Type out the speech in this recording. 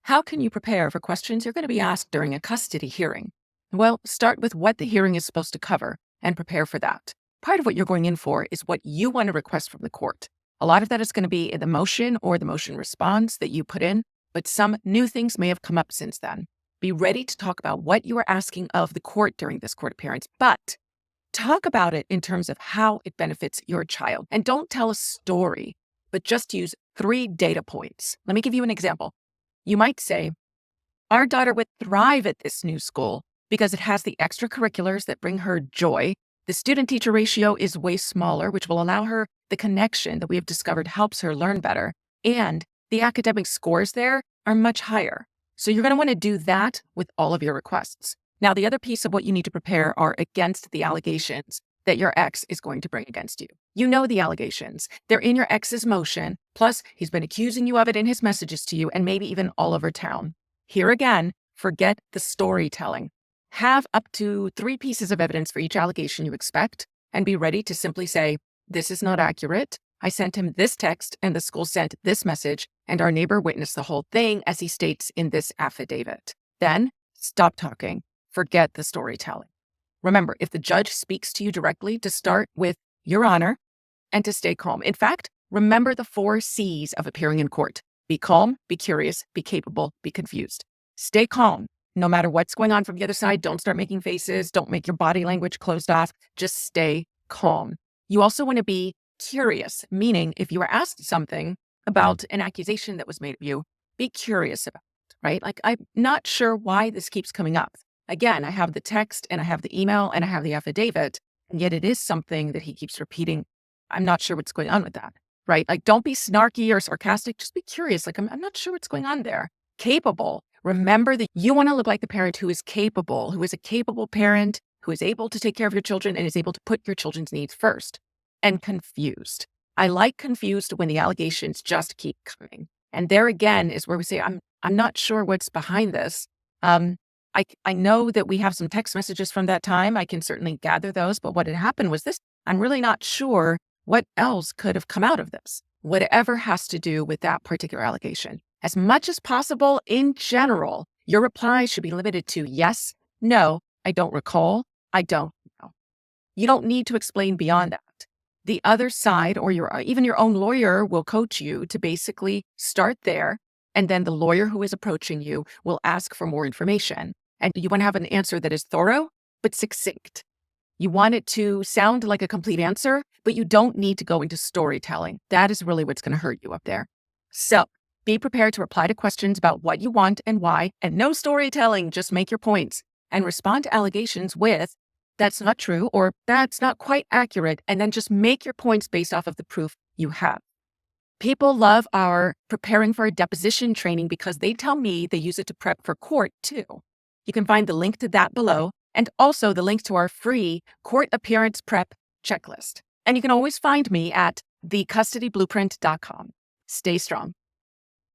How can you prepare for questions you're going to be asked during a custody hearing? Well, start with what the hearing is supposed to cover and prepare for that. Part of what you're going in for is what you want to request from the court. A lot of that is going to be in the motion or the motion response that you put in, but some new things may have come up since then. Be ready to talk about what you are asking of the court during this court appearance, but talk about it in terms of how it benefits your child. And don't tell a story, but just use 3 data points. Let me give you an example. You might say, our daughter would thrive at this new school because it has the extracurriculars that bring her joy. The student-teacher ratio is way smaller, which will allow her the connection that we have discovered helps her learn better. And the academic scores there are much higher. So you're going to want to do that with all of your requests. Now, the other piece of what you need to prepare are against the allegations that your ex is going to bring against you. You know the allegations. They're in your ex's motion. Plus, he's been accusing you of it in his messages to you and maybe even all over town. Here again, forget the storytelling. Have up to 3 pieces of evidence for each allegation you expect and be ready to simply say, this is not accurate. I sent him this text and the school sent this message and our neighbor witnessed the whole thing as he states in this affidavit. Then stop talking. Forget the storytelling. Remember, if the judge speaks to you directly, to start with Your Honor and to stay calm. In fact, remember the 4 C's of appearing in court. Be calm, be curious, be capable, be confused. Stay calm. No matter what's going on from the other side, don't start making faces. Don't make your body language closed off. Just stay calm. You also want to be curious, meaning if you were asked something about an accusation that was made of you, be curious about it, right? Like, I'm not sure why this keeps coming up. Again, I have the text and I have the email and I have the affidavit, and yet it is something that he keeps repeating. I'm not sure what's going on with that, right? Like, don't be snarky or sarcastic. Just be curious. Like, I'm not sure what's going on there. Capable. Remember that you want to look like the parent who is capable, who is a capable parent, who is able to take care of your children and is able to put your children's needs first. And confused. I like confused when the allegations just keep coming. And there again is where we say, I'm not sure what's behind this. I know that we have some text messages from that time. I can certainly gather those, but what had happened was this. I'm really not sure what else could have come out of this, whatever has to do with that particular allegation. As much as possible, in general, your reply should be limited to yes, no, I don't recall, I don't know. You don't need to explain beyond that. The other side or even your own lawyer will coach you to basically start there, and then the lawyer who is approaching you will ask for more information. And you want to have an answer that is thorough, but succinct. You want it to sound like a complete answer, but you don't need to go into storytelling. That is really what's going to hurt you up there. So be prepared to reply to questions about what you want and why, and no storytelling, just make your points and respond to allegations with, that's not true, or that's not quite accurate, and then just make your points based off of the proof you have. People love our preparing for a deposition training because they tell me they use it to prep for court too. You can find the link to that below, and also the link to our free court appearance prep checklist. And you can always find me at thecustodyblueprint.com. Stay strong.